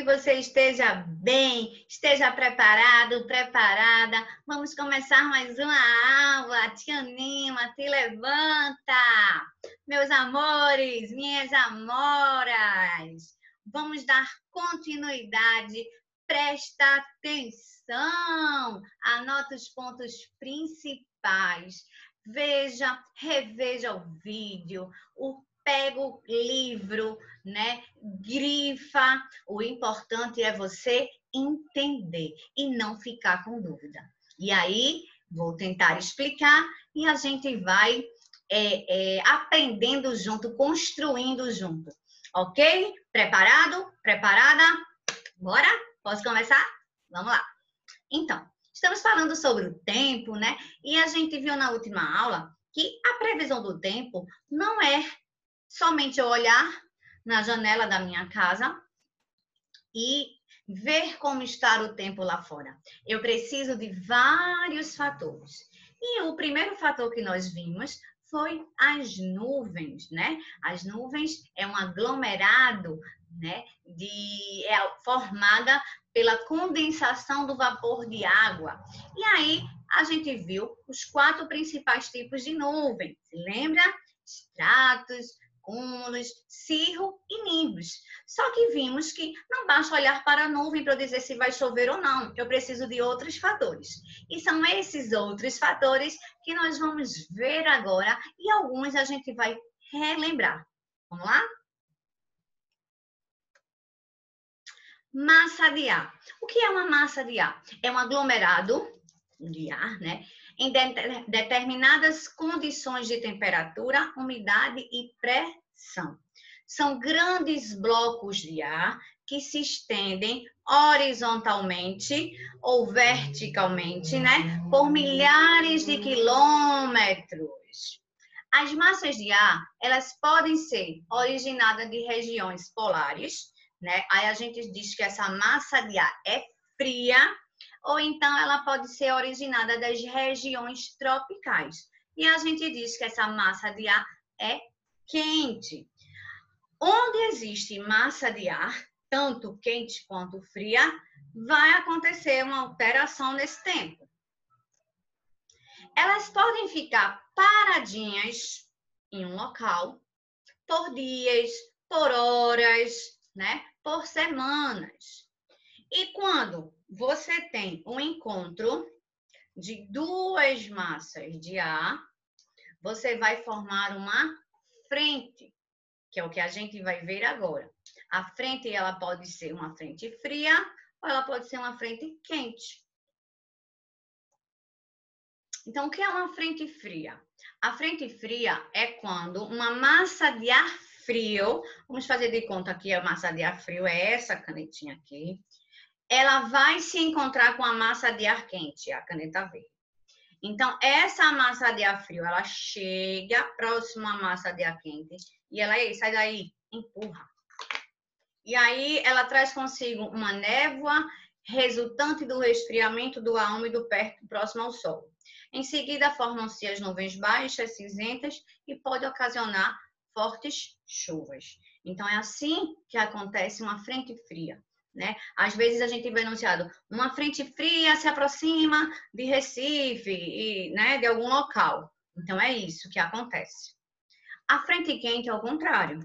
você esteja bem, esteja preparado, preparada. Vamos começar mais uma aula. Te anima, te levanta. Meus amores, minhas amoras, vamos dar continuidade. Presta atenção, anota os pontos principais. Veja, reveja o vídeo, pega o livro, né? Grifa. O importante é você entender e não ficar com dúvida. E aí, vou tentar explicar e a gente vai aprendendo junto, construindo junto. Ok? Preparado? Preparada? Bora? Posso começar? Vamos lá. Então, estamos falando sobre o tempo, né? E a gente viu na última aula que a previsão do tempo não é somente eu olhar na janela da minha casa e ver como está o tempo lá fora. Eu preciso de vários fatores. E o primeiro fator que nós vimos foi as nuvens, né? As nuvens é um aglomerado, né? Formada pela condensação do vapor de água. E aí a gente viu os 4 principais tipos de nuvem. Se lembra? Estratos, cúmulos, cirro e nimbos. Só que vimos que não basta olhar para a nuvem para eu dizer se vai chover ou não. Eu preciso de outros fatores. E são esses outros fatores que nós vamos ver agora e alguns a gente vai relembrar. Vamos lá? Massa de ar. O que é uma massa de ar? É um aglomerado de ar, né? Em determinadas condições de temperatura, umidade e pressão. São grandes blocos de ar que se estendem horizontalmente ou verticalmente, né? Por milhares de quilômetros. As massas de ar, elas podem ser originadas de regiões polares, né? Aí a gente diz que essa massa de ar é fria, ou então ela pode ser originada das regiões tropicais. E a gente diz que essa massa de ar é quente. Onde existe massa de ar, tanto quente quanto fria, vai acontecer uma alteração nesse tempo. Elas podem ficar paradinhas em um local por dias, por horas, né? Por semanas. E quando você tem um encontro de 2 massas de ar, você vai formar uma frente, que é o que a gente vai ver agora. A frente, ela pode ser uma frente fria ou ela pode ser uma frente quente. Então, o que é uma frente fria? A frente fria é quando uma massa de ar frio, vamos fazer de conta que a massa de ar frio é essa canetinha aqui, ela vai se encontrar com a massa de ar quente, a caneta verde. Então, essa massa de ar frio, ela chega próxima à massa de ar quente e ela sai daí, empurra. E aí, ela traz consigo uma névoa resultante do resfriamento do ar úmido próximo ao Sol. Em seguida, formam-se as nuvens baixas, cinzentas e pode ocasionar fortes chuvas. Então, é assim que acontece uma frente fria. Né? Às vezes a gente vê anunciado, uma frente fria se aproxima de Recife, e, né, de algum local. Então, é isso que acontece. A frente quente é o contrário.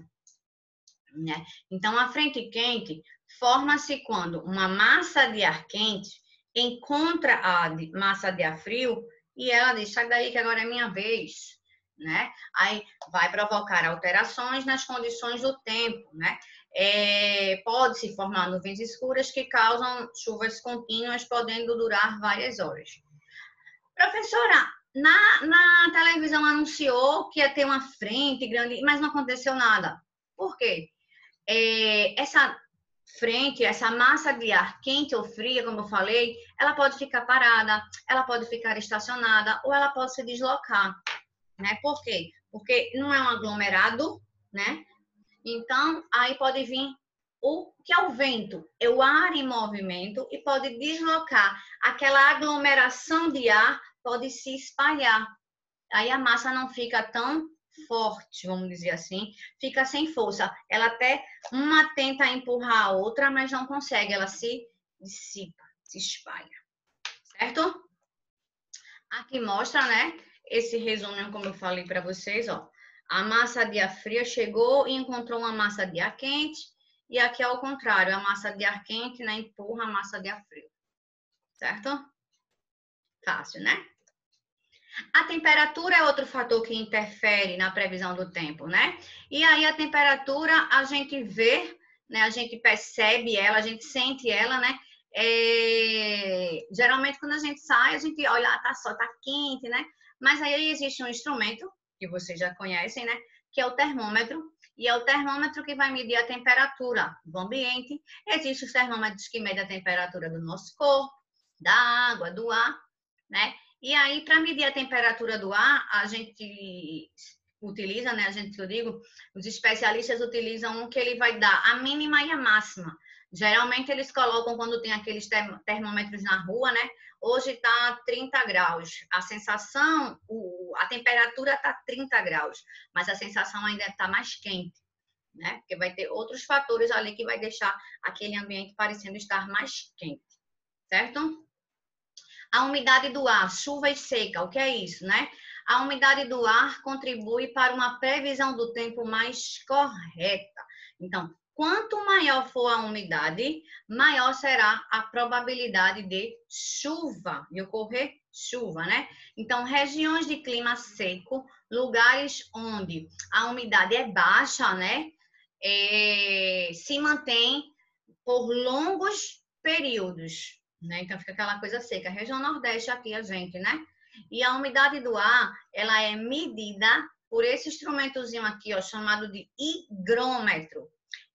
Né? Então, a frente quente forma-se quando uma massa de ar quente encontra a massa de ar frio e ela diz, sai daí que agora é minha vez. Né? Aí vai provocar alterações nas condições do tempo, né? Pode se formar nuvens escuras que causam chuvas contínuas, podendo durar várias horas. Professora, na televisão anunciou que ia ter uma frente grande, mas não aconteceu nada. Por quê? Essa frente, essa massa de ar quente ou fria, como eu falei, ela pode ficar parada, ela pode ficar estacionada ou ela pode se deslocar. Né? Por quê? Porque não é um aglomerado, né? Então, aí pode vir o que é o vento, é o ar em movimento e pode deslocar. Aquela aglomeração de ar pode se espalhar. Aí a massa não fica tão forte, vamos dizer assim, fica sem força. Ela até, uma tenta empurrar a outra, mas não consegue, ela se dissipa, se espalha, certo? Aqui mostra, né, esse resumo, como eu falei para vocês, ó. A massa de ar fria chegou e encontrou uma massa de ar quente, e aqui é o contrário, a massa de ar quente, né, empurra a massa de ar frio, certo? Fácil, né? A temperatura é outro fator que interfere na previsão do tempo, né? E aí a temperatura a gente vê, né? A gente percebe ela, a gente sente ela, né? Geralmente quando a gente sai, a gente olha, tá só, tá quente, né? Mas aí existe um instrumento que vocês já conhecem, né? Que é o termômetro. E é o termômetro que vai medir a temperatura do ambiente. Existem os termômetros que medem a temperatura do nosso corpo, da água, do ar, né? E aí, para medir a temperatura do ar, a gente utiliza, né? Eu digo, os especialistas utilizam um que ele vai dar a mínima e a máxima. Geralmente, eles colocam quando tem aqueles termômetros na rua, né? Hoje está 30 graus. A sensação, a temperatura está 30 graus, mas a sensação ainda está mais quente, né? Porque vai ter outros fatores ali que vai deixar aquele ambiente parecendo estar mais quente, certo? A umidade do ar, chuva e seca, o que é isso, né? A umidade do ar contribui para uma previsão do tempo mais correta. Então, quanto maior for a umidade, maior será a probabilidade de chuva, de ocorrer chuva, né? Então, regiões de clima seco, lugares onde a umidade é baixa, né? Se mantém por longos períodos, né? Então fica aquela coisa seca. A região Nordeste aqui, a gente, né? E a umidade do ar, ela é medida por esse instrumentozinho aqui, ó, chamado de higrômetro.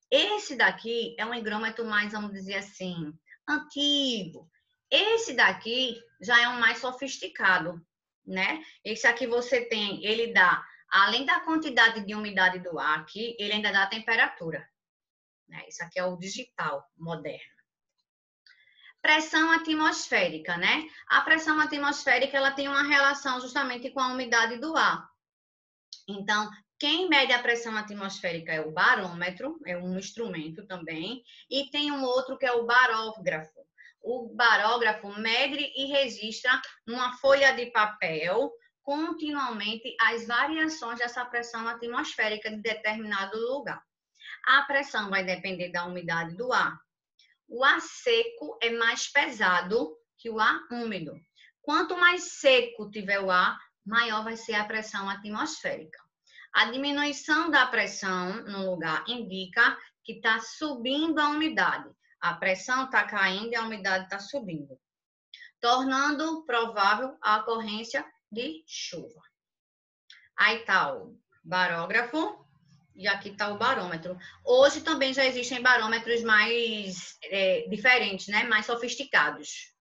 Esse daqui é um higrômetro mais, vamos dizer assim, antigo. Esse daqui já é um mais sofisticado, né? Esse aqui você tem, ele dá, além da quantidade de umidade do ar aqui, ele ainda dá a temperatura, né? Isso aqui é o digital moderno. Pressão atmosférica, né? A pressão atmosférica, ela tem uma relação justamente com a umidade do ar. Então, quem mede a pressão atmosférica é o barômetro, é um instrumento também, e tem um outro que é o barógrafo. O barógrafo mede e registra numa folha de papel continuamente as variações dessa pressão atmosférica de determinado lugar. A pressão vai depender da umidade do ar. O ar seco é mais pesado que o ar úmido. Quanto mais seco tiver o ar, maior vai ser a pressão atmosférica. A diminuição da pressão no lugar indica que está subindo a umidade. A pressão está caindo e a umidade está subindo, tornando provável a ocorrência de chuva. Aí está o barógrafo. E aqui está o barômetro. Hoje também já existem barômetros mais diferentes, né? Mais sofisticados.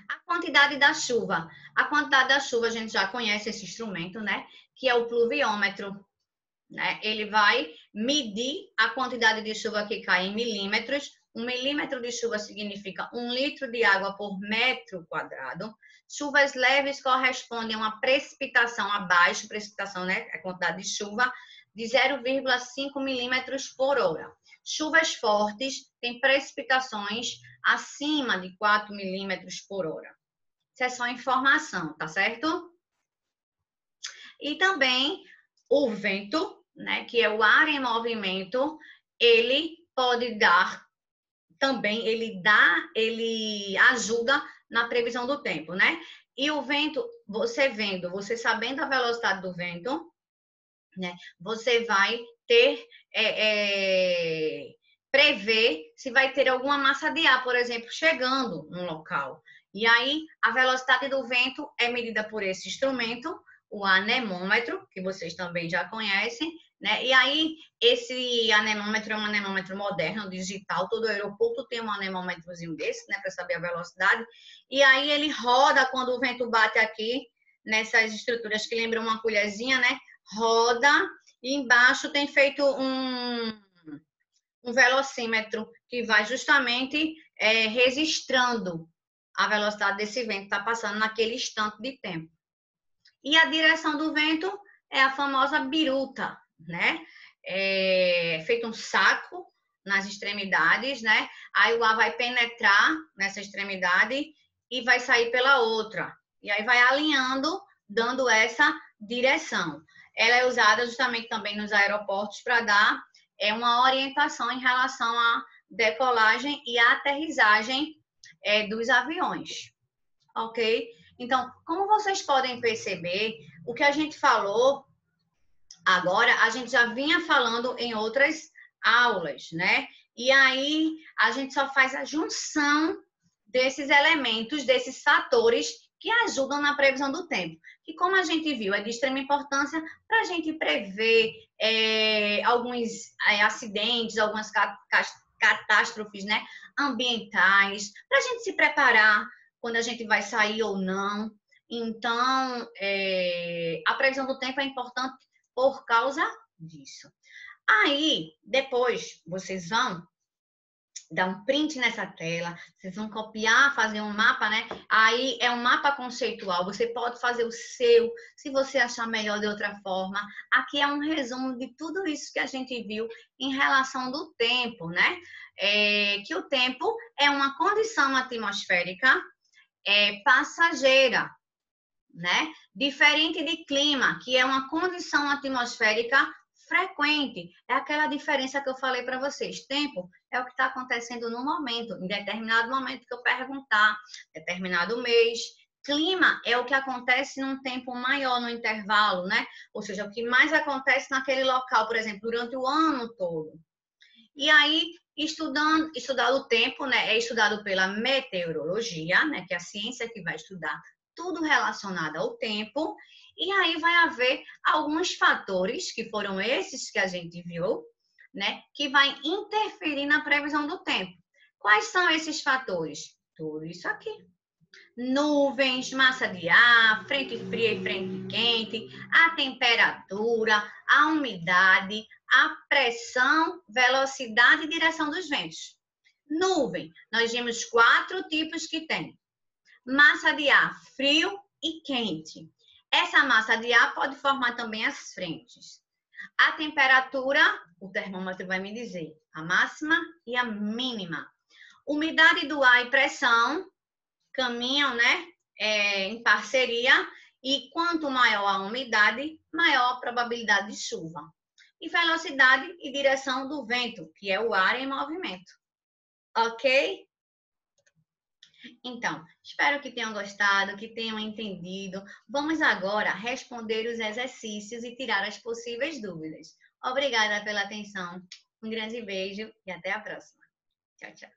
A quantidade da chuva. A quantidade da chuva, a gente já conhece esse instrumento, né? Que é o pluviômetro, né? Ele vai medir a quantidade de chuva que cai em milímetros. 1 milímetro de chuva significa 1 litro de água por metro quadrado. Chuvas leves correspondem a uma precipitação abaixo, precipitação, né? A quantidade de chuva, de 0,5 milímetros por hora. Chuvas fortes têm precipitações acima de 4 milímetros por hora. Isso é só informação, tá certo? E também o vento, né? Que é o ar em movimento, ele pode dar também, ele ajuda na previsão do tempo, né? E o vento, você sabendo a velocidade do vento, né? Você vai ter, prever se vai ter alguma massa de ar, por exemplo, chegando no local. E aí, a velocidade do vento é medida por esse instrumento, o anemômetro, que vocês também já conhecem, né? E aí, esse anemômetro é um anemômetro moderno, digital, todo aeroporto tem um anemômetrozinho desse, né, para saber a velocidade. E aí, ele roda quando o vento bate aqui, nessas estruturas que lembram uma colherzinha, né? Roda, e embaixo tem feito um velocímetro que vai justamente registrando a velocidade desse vento que está passando naquele instante de tempo. E a direção do vento é a famosa biruta, né? É feito um saco nas extremidades, né? Aí o ar vai penetrar nessa extremidade e vai sair pela outra. E aí vai alinhando, dando essa direção. Ela é usada justamente também nos aeroportos para dar uma orientação em relação à decolagem e à aterrissagem dos aviões, ok? Então, como vocês podem perceber, o que a gente falou agora, a gente já vinha falando em outras aulas, né? E aí, a gente só faz a junção desses elementos, desses fatores que ajudam na previsão do tempo. Que, como a gente viu, é de extrema importância para a gente prever alguns acidentes, algumas catástrofes, né, ambientais, para a gente se preparar quando a gente vai sair ou não. Então, a previsão do tempo é importante por causa disso. Aí, depois, vocês vão dar um print nessa tela, vocês vão copiar, fazer um mapa, né? Aí é um mapa conceitual, você pode fazer o seu, se você achar melhor de outra forma. Aqui é um resumo de tudo isso que a gente viu em relação do tempo, né? Que o tempo é uma condição atmosférica passageira, né? Diferente de clima, que é uma condição atmosférica frequente. É aquela diferença que eu falei para vocês. Tempo é o que está acontecendo no momento, em determinado momento que eu perguntar, determinado mês. Clima é o que acontece num tempo maior, no intervalo, né? Ou seja, o que mais acontece naquele local, por exemplo, durante o ano todo. E aí, estudar o tempo, né? É estudado pela meteorologia, né? Que é a ciência que vai estudar tudo relacionado ao tempo. E aí vai haver alguns fatores, que foram esses que a gente viu, né? Que vai interferir na previsão do tempo. Quais são esses fatores? Tudo isso aqui. Nuvens, massa de ar, frente fria e frente quente, a temperatura, a umidade, a pressão, velocidade e direção dos ventos. Nuvem, nós vimos 4 tipos que tem. Massa de ar frio e quente. Essa massa de ar pode formar também as frentes. A temperatura, o termômetro vai me dizer a máxima e a mínima. Umidade do ar e pressão caminham, né, em parceria, e quanto maior a umidade, maior a probabilidade de chuva. E velocidade e direção do vento, que é o ar em movimento. Ok? Então, espero que tenham gostado, que tenham entendido. Vamos agora responder os exercícios e tirar as possíveis dúvidas. Obrigada pela atenção. Um grande beijo e até a próxima. Tchau, tchau.